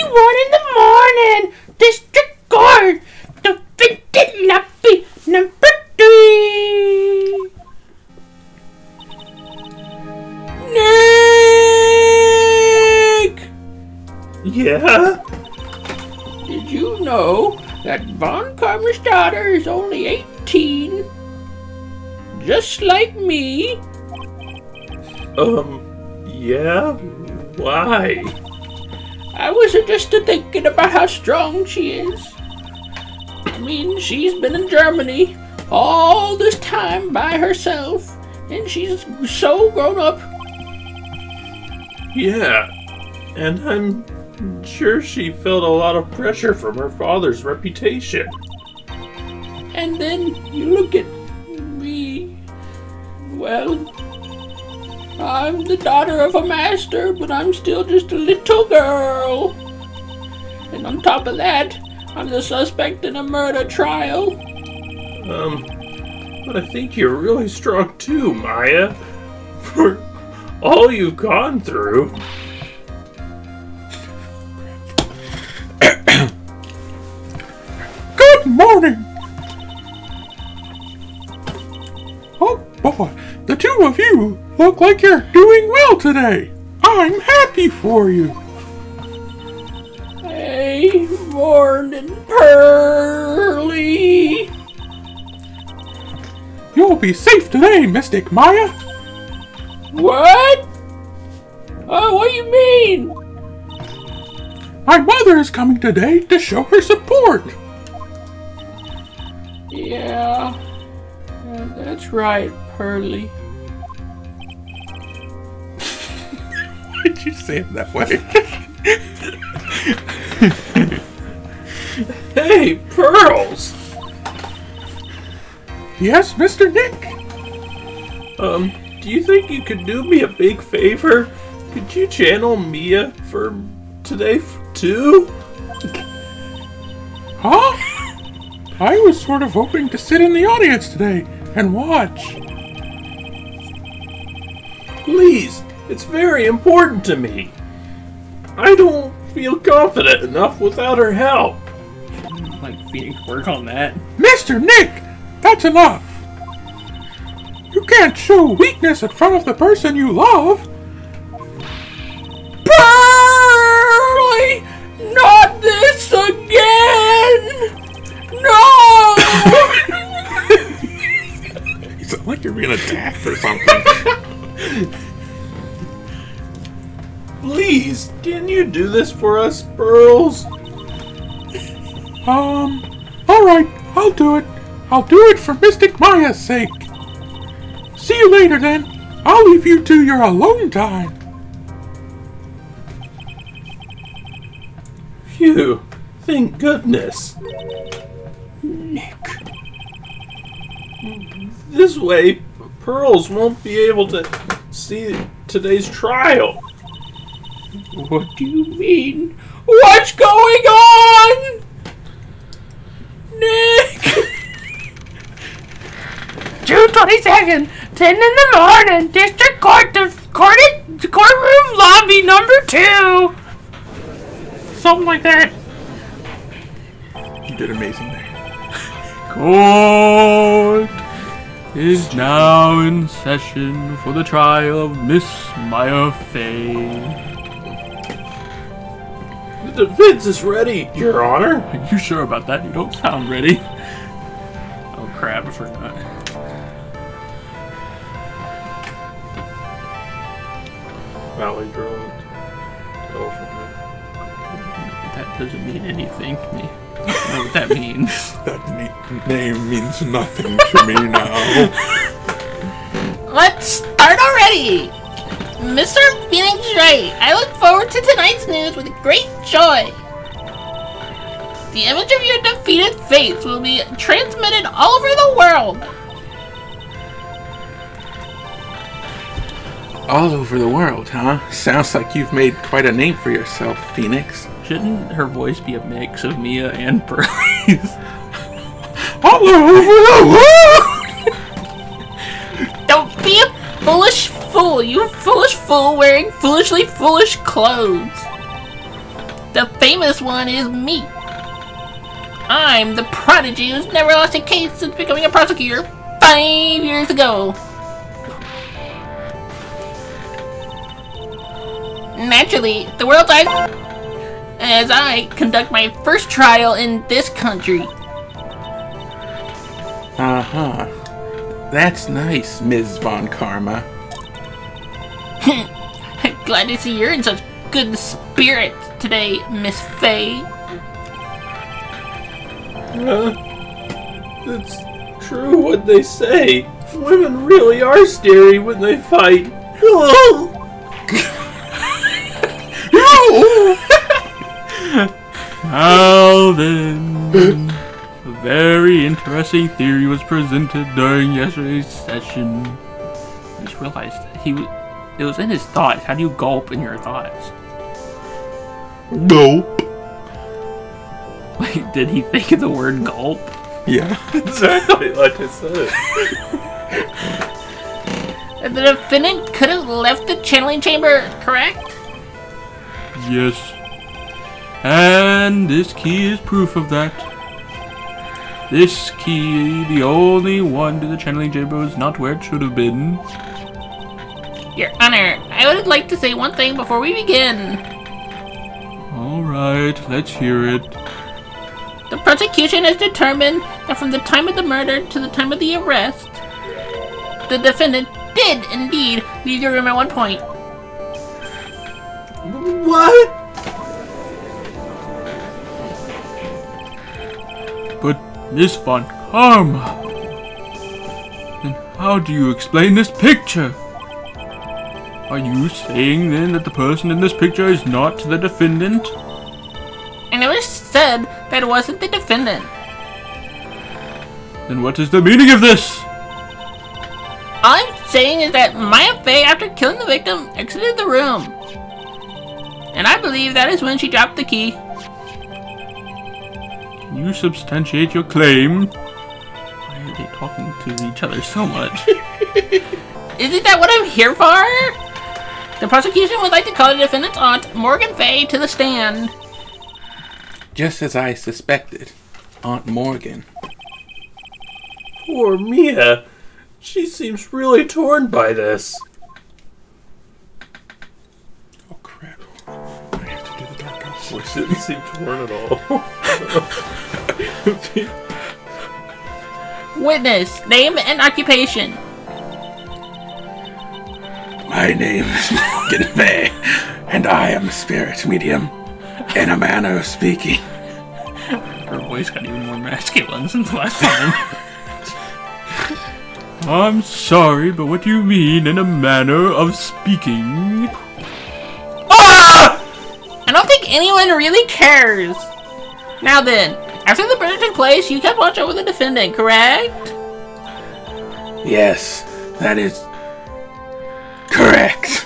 1 in the morning. District Court. Defendant Lumpy number 3. Nick! Yeah? Did you know that Von Karmer's daughter is only 18? Just like me. Yeah? Why? I was just thinking about how strong she is. I mean, she's been in Germany all this time by herself, and she's so grown up. Yeah, and I'm sure she felt a lot of pressure from her father's reputation. And then you look at me. Well, I'm the daughter of a master, but I'm still just a little girl. And on top of that, I'm the suspect in a murder trial. But I think you're really strong too, Maya. For all you've gone through. Good morning! Oh boy, the two of you look like you're doing well today. I'm happy for you. Hey, morning, Pearly. You'll be safe today, Mystic Maya. What? Oh, what do you mean? My mother is coming today to show her support. Yeah, that's right, Pearly. Why did you say it that way? Hey, Pearls! Yes, Mr. Nick? Do you think you could do me a big favor? Could you channel Mia for today too? Huh? I was sort of hoping to sit in the audience today and watch. Please, it's very important to me. I don't feel confident enough without her help. Like, Phoenix, work on that. Mr. Nick, that's enough. You can't show weakness in front of the person you love. Pearly! Not this again! No! You sound like you're being attacked or something. Please, can you do this for us, Pearls? Alright, I'll do it. I'll do it for Mystic Maya's sake. See you later then. I'll leave you to your alone time. Phew, thank goodness. Nick. This way, Pearls won't be able to see today's trial. What do you mean? What's going on? Nick! June 22nd, 10 in the morning, District Court, courtroom lobby number 2. Something like that. You did amazing there. Court is now in session for the trial of Miss Maya Fey. The defense is ready, Your Honor. Are you sure about that? You don't sound ready. Oh crap, I forgot. Valley Drug. Elephant. That doesn't mean anything to me. I don't know what that means. That name means nothing to me now. Let's start already! Mr. Phoenix Wright, I look forward to tonight's news with great joy. The image of your defeated face will be transmitted all over the world. All over the world, huh? Sounds like you've made quite a name for yourself, Phoenix. Shouldn't her voice be a mix of Mia and Pearlie's? All over the world! Don't be a foolish fool, you foolish fool wearing foolishly foolish clothes. The famous one is me. I'm the prodigy who's never lost a case since becoming a prosecutor 5 years ago. Naturally, the world's eyes as I conduct my first trial in this country. Uh-huh. That's nice, Ms. Von Karma. Glad to see you're in such good spirits today, Miss Faye. It's true what they say. Women really are scary when they fight. Well then, a very interesting theory was presented during yesterday's session. I just realized it was in his thoughts. How do you gulp in your thoughts? Nope. Wait, did he think of the word gulp? Yeah. Exactly like I said. The defendant could have left the channeling chamber, correct? Yes. And this key is proof of that. This key, the only one to the channeling chamber, is not where it should have been. Your Honor, I would like to say one thing before we begin. Alright, let's hear it. The prosecution has determined that from the time of the murder to the time of the arrest, the defendant did indeed leave your room at one point. What? But, Miss Von Karma, then how do you explain this picture? Are you saying then that the person in this picture is not the defendant? I never said that it wasn't the defendant. Then what is the meaning of this? All I'm saying is that Maya Fey, after killing the victim, exited the room. And I believe that is when she dropped the key. Can you substantiate your claim? Why are they talking to each other so much? Isn't that what I'm here for? The prosecution would like to call the defendant's aunt, Morgan Fey, to the stand. Just as I suspected, Aunt Morgan. Poor Mia. She seems really torn by this. Oh crap. I have to do the dark house. She didn't seem torn at all. Witness, name and occupation. My name is Morgan Fay, and I am a spirit medium, in a manner of speaking. Her voice got even more masculine since the last time. I'm sorry, but what do you mean in a manner of speaking? Ah! I don't think anyone really cares. Now then, after the murder took place, you kept watch over the defendant, correct? Yes, that is correct.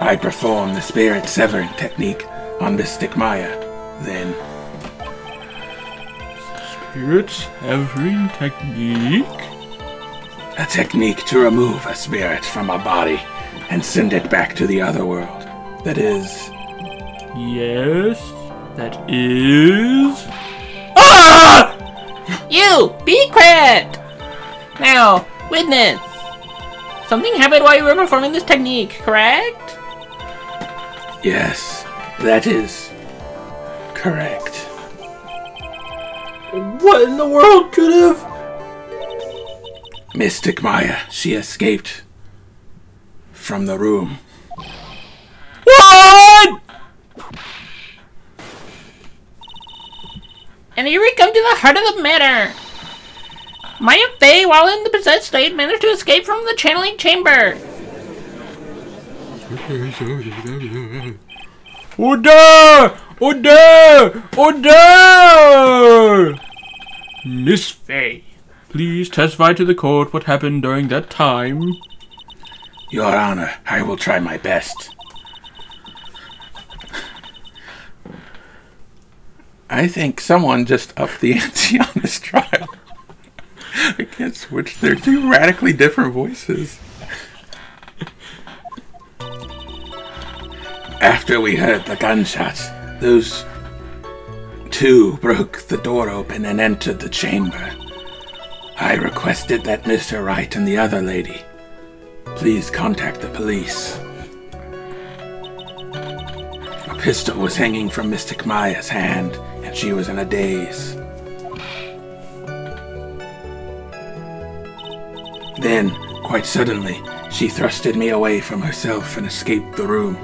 I performed the spirit severing technique on Mystic Maya, then. Spirit severing technique? A technique to remove a spirit from a body and send it back to the other world. That is... Yes, that is... Ah! You! Be quiet! Now, witness. Something happened while you were performing this technique, correct? Yes, that is correct. What in the world could have... Mystic Maya, she escaped from the room. What? And here we come to the heart of the matter. Maya Fey, while in the possessed state, managed to escape from the channeling chamber. Order! Order! Order! Miss Fey, please testify to the court what happened during that time. Your Honor, I will try my best. I think someone just upped the ante on this trial. I can't switch. They're two radically different voices. After we heard the gunshots, Those two broke the door open and entered the chamber. I requested that Mr. Wright and the other lady please contact the police. A pistol was hanging from Mystic Maya's hand, and she was in a daze. Then, quite suddenly, she thrusted me away from herself and escaped the room.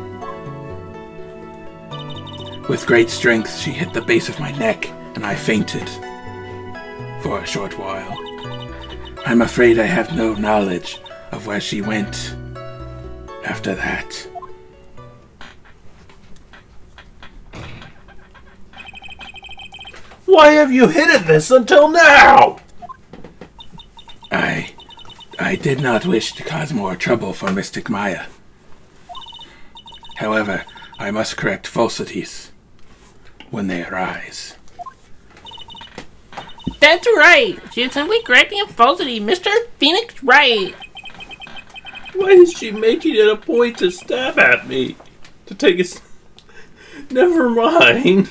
With great strength, she hit the base of my neck, and I fainted for a short while. I'm afraid I have no knowledge of where she went after that. Why have you hidden this until now? I did not wish to cause more trouble for Mystic Maya. However, I must correct falsities when they arise. That's right. She is simply correcting a falsity, Mr. Phoenix Wright. Why is she making it a point to stab at me? To take a... Never mind.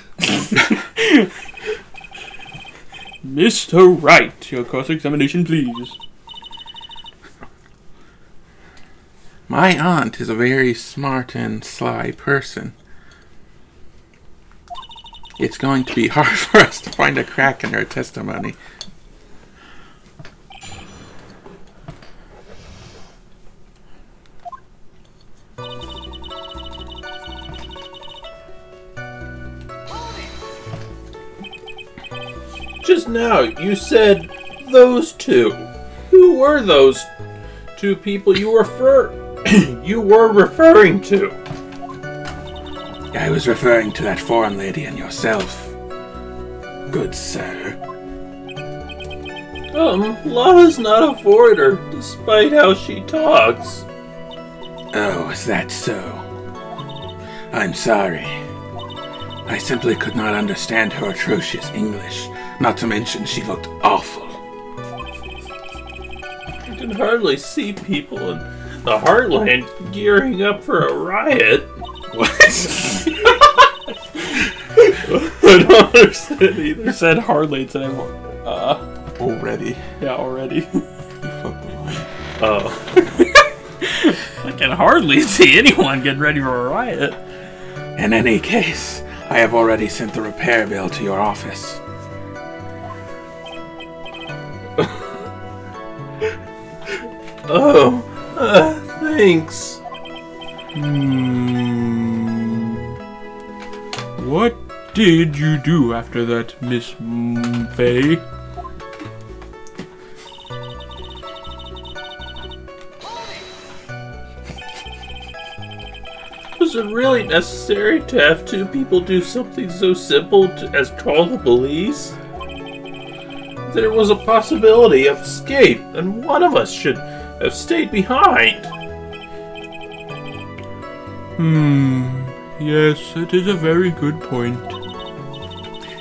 Mr. Wright, your cross-examination, please. My aunt is a very smart and sly person. It's going to be hard for us to find a crack in her testimony. Just now, you said those two. Who were those two people you were referring to? I was referring to that foreign lady and yourself, good sir. Lana's not a foreigner, despite how she talks. Oh, is that so? I'm sorry. I simply could not understand her atrocious English, not to mention she looked awful. You can hardly see people in the Heartland gearing up for a riot. What? I don't understand either. You said hardly instead of Already. yeah, already. You fucked the line. Oh. I can hardly see anyone getting ready for a riot. In any case, I have already sent the repair bill to your office. Oh, thanks. What did you do after that, Miss Faye? Was it really necessary to have two people do something so simple as call the police? There was a possibility of escape, and one of us should have stayed behind. Yes, it is a very good point.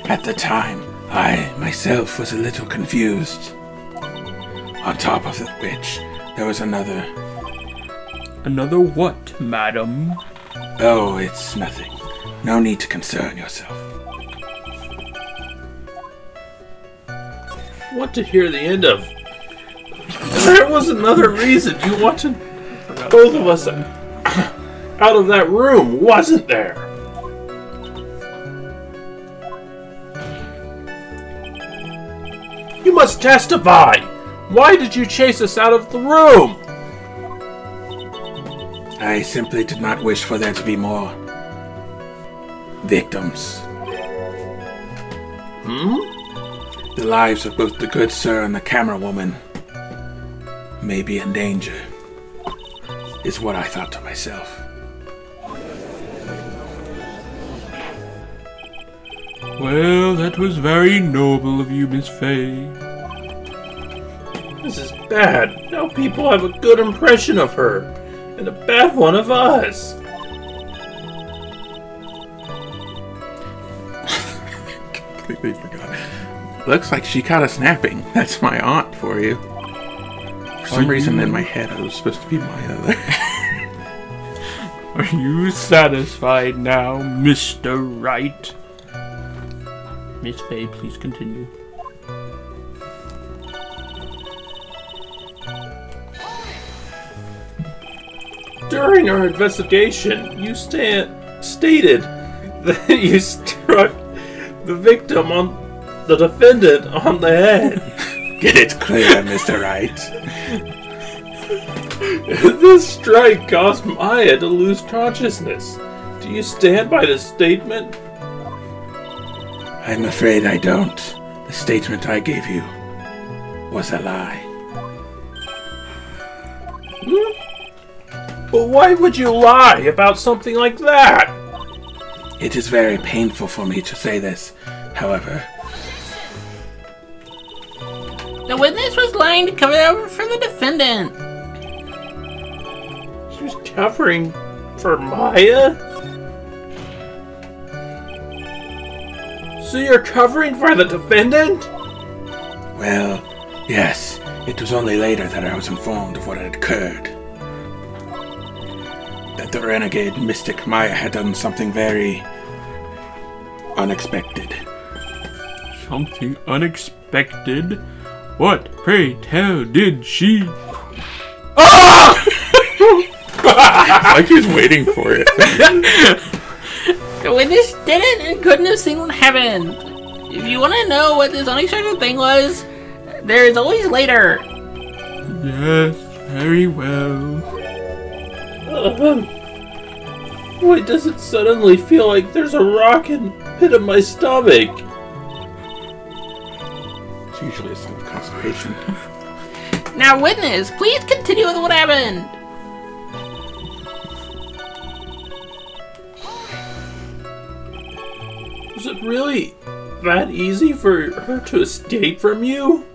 At the time, I myself was a little confused. On top of which, there was another... Another what, madam? Oh, it's nothing. No need to concern yourself. I want to hear the end of... There was another reason you wanted both of us out of that room, wasn't there? You must testify! Why did you chase us out of the room? I simply did not wish for there to be more victims. The lives of both the good sir and the camera woman may be in danger, is what I thought to myself. Well, that was very noble of you, Miss Faye. This is bad. Now people have a good impression of her, and a bad one of us. Completely forgot. Looks like she caught us napping. That's my aunt for you. For some reason in my head I was supposed to be my other. Are you satisfied now, Mr. Wright? Miss Faye, please continue. During our investigation, you stated that you struck the victim on the defendant on the head. Get it clear, Mr. Wright. This strike caused Maya to lose consciousness. Do you stand by this statement? I'm afraid I don't. The statement I gave you was a lie. But why would you lie about something like that? It is very painful for me to say this, however. The witness was lying to cover over for the defendant. She was covering for Maya? So you're covering for the defendant? Well, yes. It was only later that I was informed of what had occurred. That the renegade mystic Maya had done something very unexpected. Something unexpected? What, pray tell, did she? Like he's waiting for it. The witness didn't and couldn't have seen what happened. If you want to know what this unexpected thing was, there is always later. Yes, very well. Why does it suddenly feel like there's a rock in the pit of my stomach? It's usually a sign of constipation. Now, witness, please continue with what happened. Was it really that easy for her to escape from you?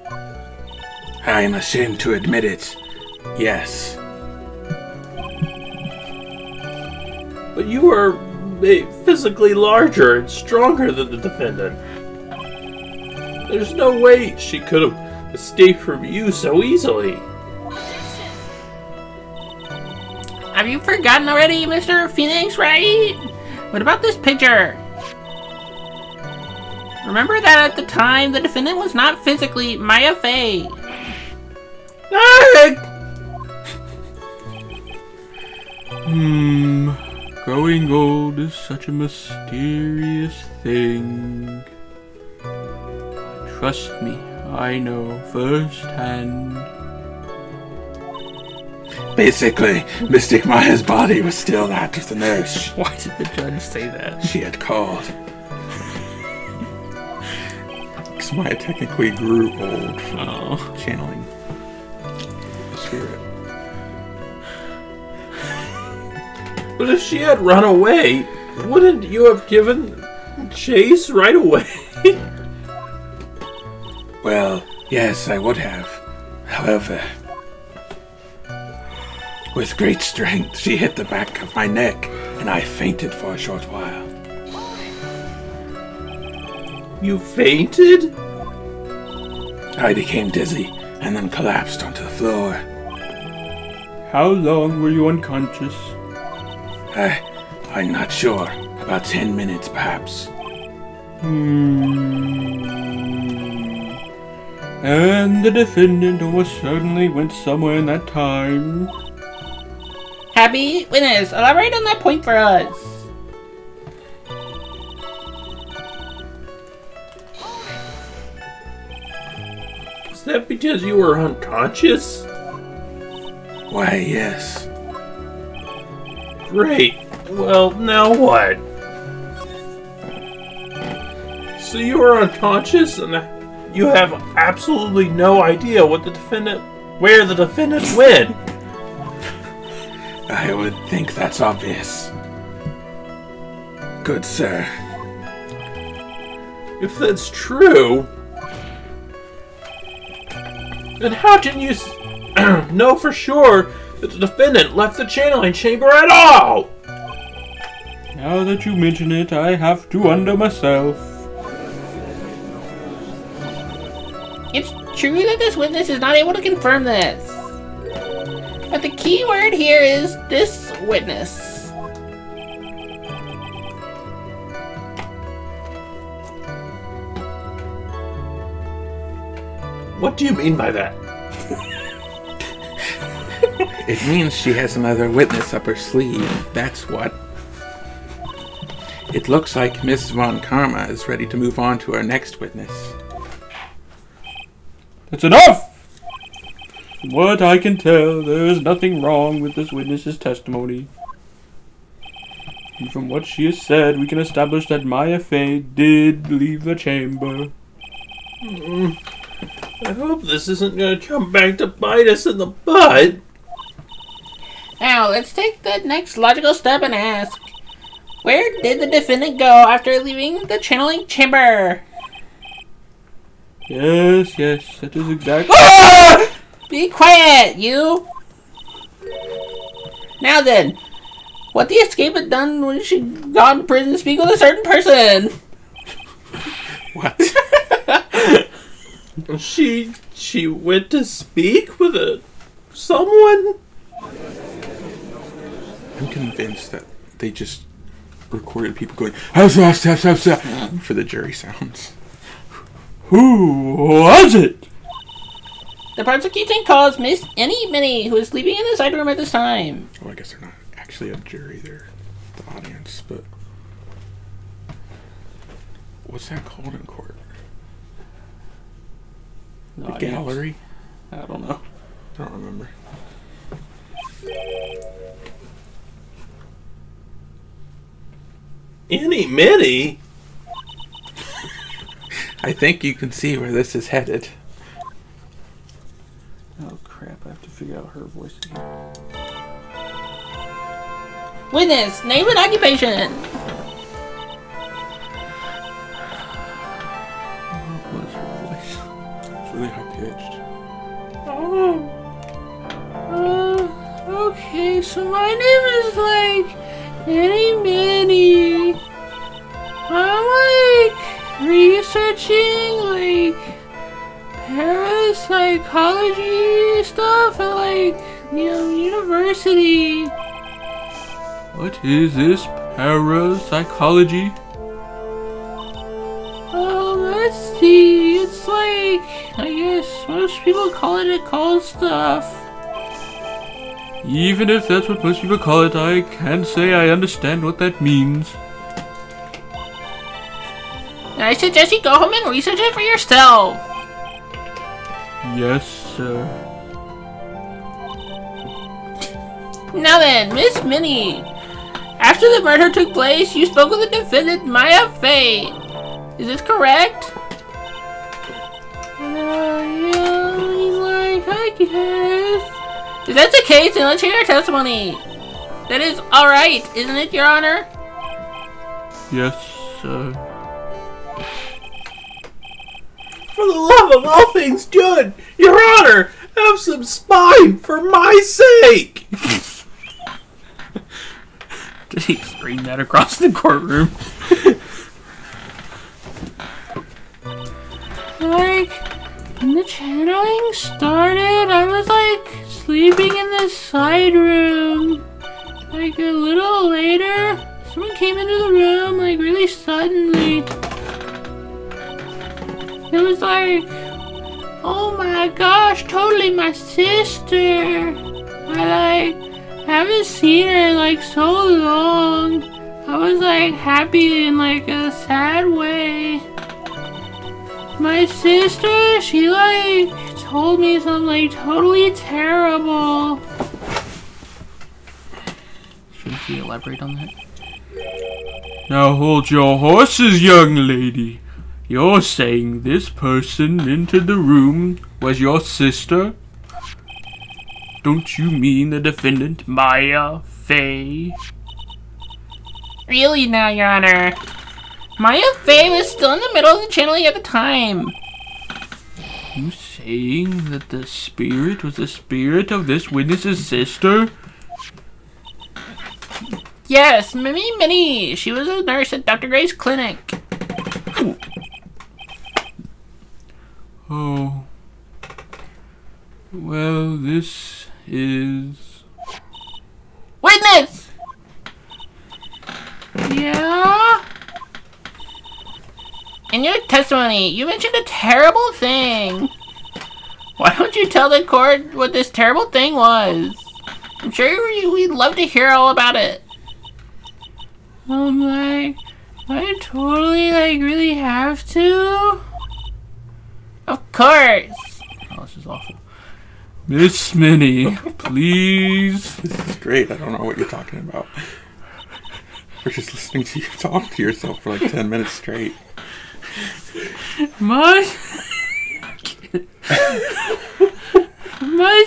I'm ashamed to admit it. Yes. But you are physically larger and stronger than the defendant. There's no way she could have escaped from you so easily. Have you forgotten already, Mr. Phoenix, Wright? What about this picture? Remember that at the time, the defendant was not physically Maya Fey. Growing old is such a mysterious thing. Trust me, I know firsthand. Basically, Mystic Maya's body was still that of the nurse Why did the judge say that? she had called. Because Maya technically grew old from channeling the spirit. But if she had run away, wouldn't you have given chase right away? Well, yes, I would have. However, with great strength, she hit the back of my neck, and I fainted for a short while. You fainted? I became dizzy, and then collapsed onto the floor. How long were you unconscious? I'm not sure. About 10 minutes, perhaps. And the defendant almost certainly went somewhere in that time. Happy witness, elaborate on that point for us. Is that because you were unconscious? Why, yes. Great. Well, now what? So you were unconscious and you have absolutely no idea where the defendant went. I would think that's obvious. Good sir. If that's true, then how can you know for sure that the defendant left the channeling chamber at all? Now that you mention it, I have to wonder myself. It's true that this witness is not able to confirm this. But the key word here is this witness. What do you mean by that? It means she has another witness up her sleeve. That's what. It looks like Miss Von Karma is ready to move on to our next witness. That's enough! From what I can tell, there is nothing wrong with this witness's testimony. And from what she has said, we can establish that Maya Fey did leave the chamber. I hope this isn't going to come back to bite us in the butt. Now, let's take the next logical step and ask, where did the defendant go after leaving the channeling chamber? Yes, that is exactly. Ah! Be quiet, you! Now then, what the escape had done when she got to prison to speak with a certain person? What? She went to speak with someone? I'm convinced that they just recorded people going, for the jury sounds. Who was it? The prosecution calls Miss Miney, who is sleeping in the side room at this time. Well, I guess they're not actually a jury, they're the audience, but what's that called in court? The gallery? I don't know. I don't remember. Miney? I think you can see where this is headed. Oh crap, I have to figure out her voice again. Witness, name and occupation. What was her voice? It's really high pitched. Okay, so my name is like Miney. I'm like researching like parapsychology stuff at like, university. What is this parapsychology? Let's see. It's like, I guess most people call it occult stuff. Even if that's what most people call it, I can't say I understand what that means. I suggest you go home and research it for yourself. Yes, sir. Now then, Miss Miney. After the murder took place, you spoke with the defendant, Maya Fey. Is this correct? Yeah, like, I guess. If that's the case, then let's hear your testimony. That is alright, isn't it, Your Honor? Yes, sir. For the love of all things good, Your Honor, have some spine for my sake! Did he scream that across the courtroom? Like, when the channeling started, I was like sleeping in the side room. Like a little later, someone came into the room like really suddenly. It was like, oh my gosh, totally my sister. I haven't seen her in like so long. I was like happy in like a sad way. My sister, she like told me something like totally terrible. Shouldn't she elaborate on that? Now hold your horses, young lady. You're saying this person into the room was your sister? Don't you mean the defendant, Maya Fey? Really now, Your Honor. Maya Fey was still in the middle of the channeling at the time. You saying that the spirit was the spirit of this witness's sister? Yes, Minnie. She was a nurse at Dr. Gray's clinic. Oh. Well, this is... Witness! Yeah? In your testimony, you mentioned a terrible thing. Why don't you tell the court what this terrible thing was? I'm sure we'd love to hear all about it. I totally, really have to? Of course. Oh, this is awful. Miss Minnie, please. This is great. I don't know what you're talking about. We're just listening to you talk to yourself for like 10 minutes straight. My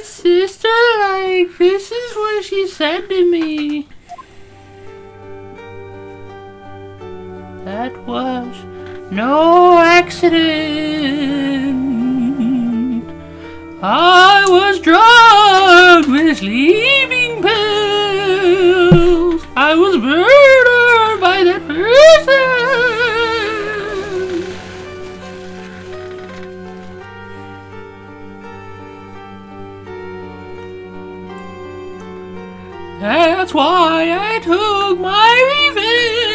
sister, this is what she said to me. That was no accident. I was drugged with sleeping pills. I was murdered by that person. That's why I took my revenge.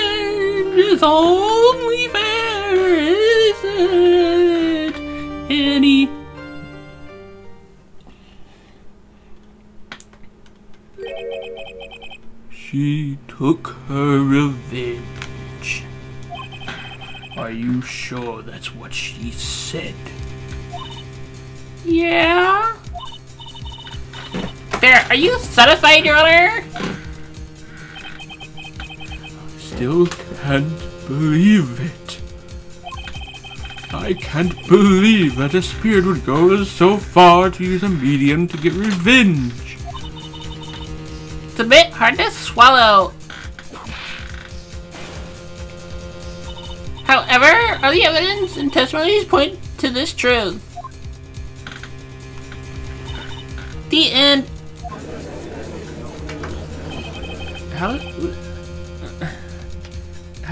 It's only fair, isn't it, Annie? She took her revenge. Are you sure that's what she said? Yeah. There, are you satisfied, Your Honor? Still can't believe it. I can't believe that a spirit would go so far to use a medium to get revenge. It's a bit hard to swallow. However, all the evidence and testimonies point to this truth. The end. How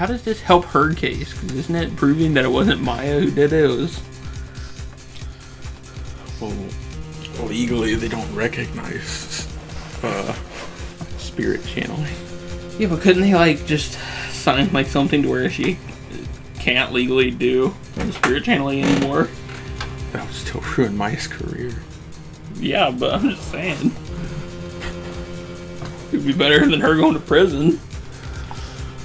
does this help her case? 'Cause isn't it proving that it wasn't Maya who did it? It was... Well, legally they don't recognize spirit channeling. Yeah, but couldn't they just sign something to where she can't legally do the spirit channeling anymore? That would still ruin Maya's career. Yeah, but I'm just saying. It'd be better than her going to prison.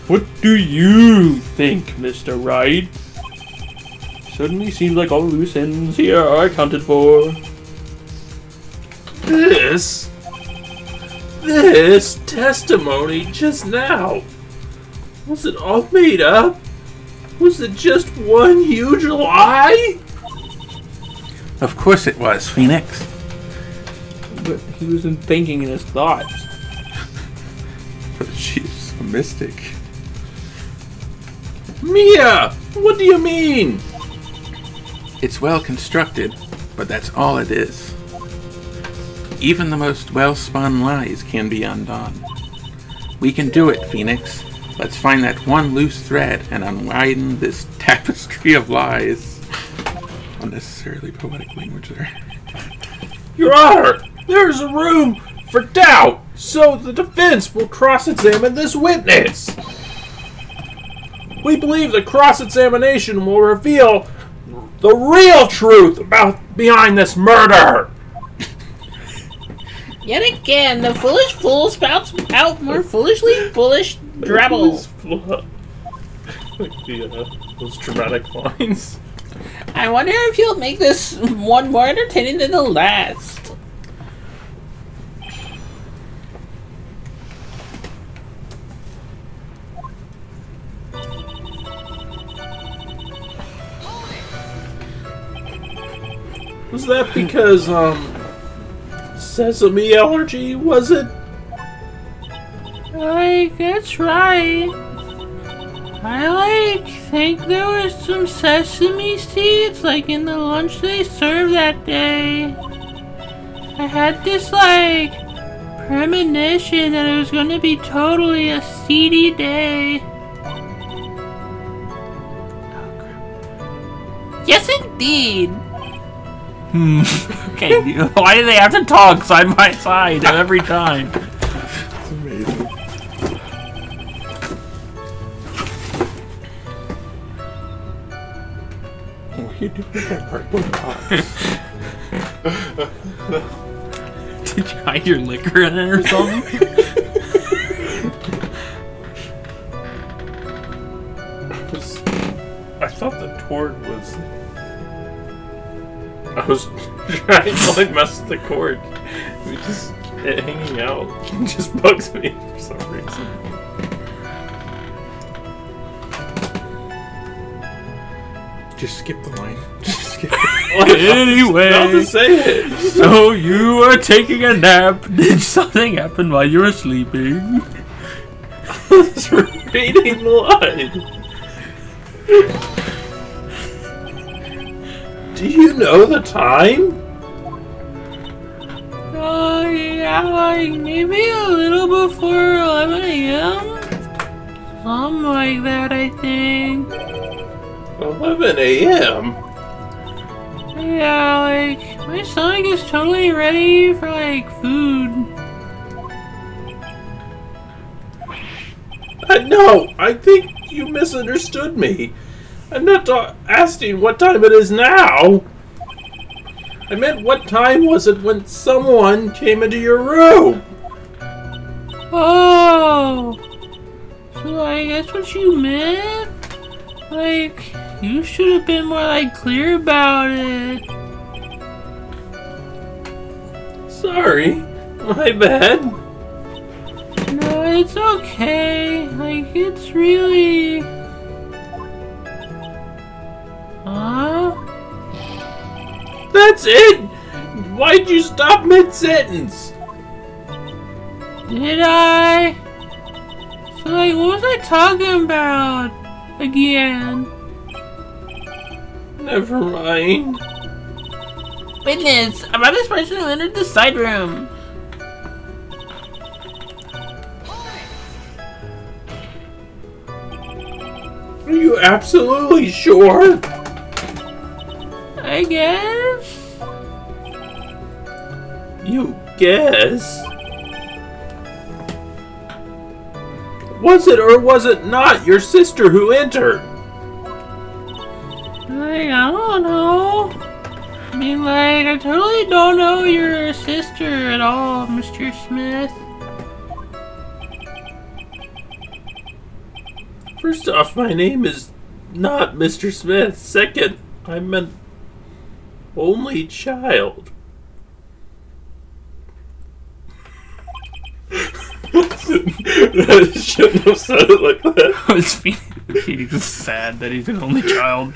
What do you think, Mr. Wright? Suddenly seems like all the loose ends here are accounted for. This testimony just now, was it all made up? Was it just one huge lie? Of course it was, Phoenix. But he wasn't thinking in his thoughts. But she's a mystic. Mia, what do you mean? It's well constructed, but that's all it is. Even the most well-spun lies can be undone. We can do it, Phoenix. Let's find that one loose thread and unwind this tapestry of lies. Unnecessarily poetic language there. Your Honor, there is a room for doubt, so the defense will cross-examine this witness. We believe the cross-examination will reveal the real truth behind this murder. Yet again, the foolish fool spouts out more foolishly foolish drabble. Those dramatic lines. I wonder if you'll make this one more entertaining than the last. Was that because, sesame allergy, was it? That's right. I think there was some sesame seeds in the lunch they served that day. I had this premonition that it was going to be totally a seedy day. Oh, crap. Yes, indeed. Okay, why do they have to talk side by side every time? It's amazing. What are you doing with that cardboard box? Did you hide your liquor in it or something? I thought the cord was... I was trying to like mess with the cord. We just it hanging out. It just bugs me for some reason. Just skip the line. Just skip it. Anyway, Not to say it. so you were taking a nap. Did something happen while you were sleeping? I was reading the line. Do you know the time? Oh, yeah, like maybe a little before 11 a.m.? Something like that, I think. 11 a.m.? Yeah, like, my stomach is totally ready for, like, food. No, I think you misunderstood me. I'm not asking what time it is now. I meant what time was it when someone came into your room? Oh! So, like, that's what you meant? Like, you should have been more, like, clear about it. Sorry, my bad. No, it's okay. Like, it's really... Huh? That's it! Why'd you stop mid-sentence? Did I? So, like, what was I talking about? Again? Never mind. Witness, about this person who entered the side room. Are you absolutely sure? I guess? You guess? Was it or was it not your sister who entered? Like, I don't know. I mean, like, I totally don't know your sister at all, Mr. Smith. First off, my name is not Mr. Smith. Second, I'm an only child. I shouldn't have said it like that. I was feeling sad that he's an only child.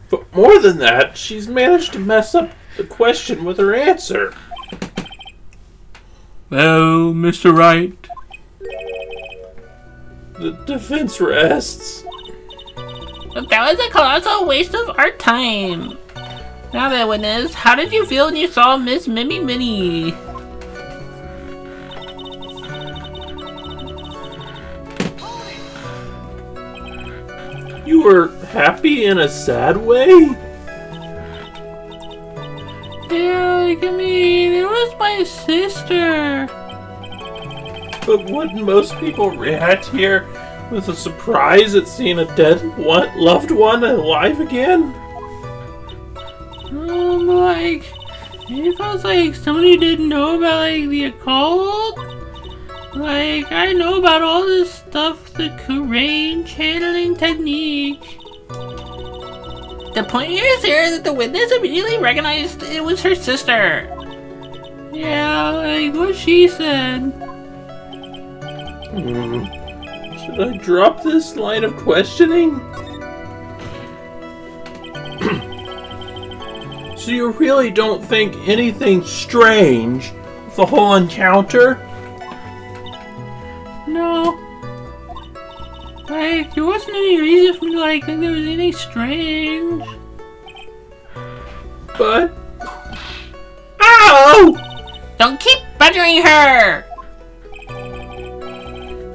But more than that, she's managed to mess up the question with her answer. Well, Mr. Wright. The defense rests. But that was a colossal waste of our time. Now then, witness, how did you feel when you saw Miss Mimi Minnie? You were happy in a sad way? Yeah, like, I mean, it was my sister. But wouldn't most people react here with a surprise at seeing a dead loved one alive again? Like, if I was like somebody who didn't know about like the occult, like I know about all this stuff, the Kurain channeling technique. The point here is that the witness immediately recognized it was her sister. Yeah, like what she said. Should I drop this line of questioning? So you really don't think anything strange with the whole encounter? No. Like, there wasn't any reason for me to like think there was anything strange. But... Ow! Don't keep badgering her!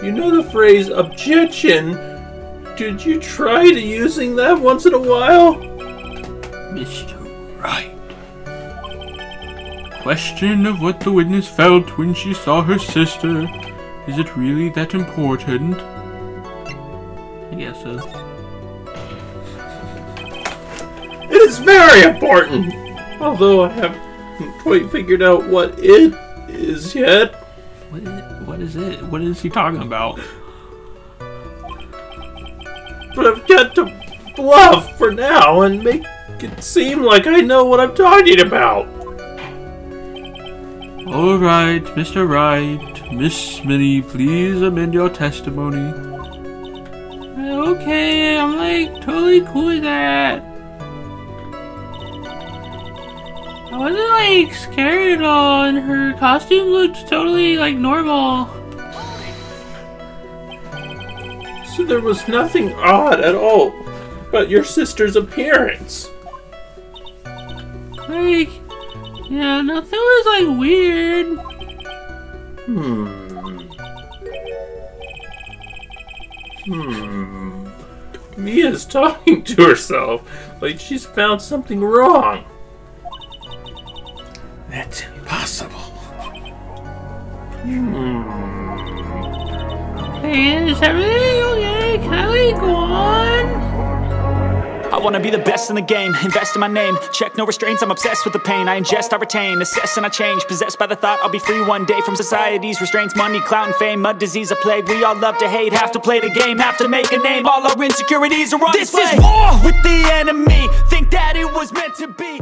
You know the phrase objection. Did you try to using that once in a while? Mr. Wright. Question of what the witness felt when she saw her sister. Is it really that important? I guess so. It is very important. Although I haven't quite figured out what it is yet. What is it? What is he talking about? But I've got to bluff for now and make it seem like I know what I'm talking about. Alright, Mr. Wright. Miss Miney, please amend your testimony. Okay, I'm like totally cool with that. I wasn't like scared at all, and her costume looked totally like normal. So there was nothing odd at all about your sister's appearance. Like, yeah, nothing was like weird. Mia's talking to herself like she's found something wrong. That's impossible. Hey, is everything okay? Can I like go on? I wanna be the best in the game, invest in my name. Check no restraints, I'm obsessed with the pain. I ingest, I retain, assess and I change. Possessed by the thought I'll be free one day from society's restraints. Money, clout and fame, mud, disease, a plague. We all love to hate, have to play the game, have to make a name. All our insecurities are on display. This is war with the enemy, think that it was meant to be.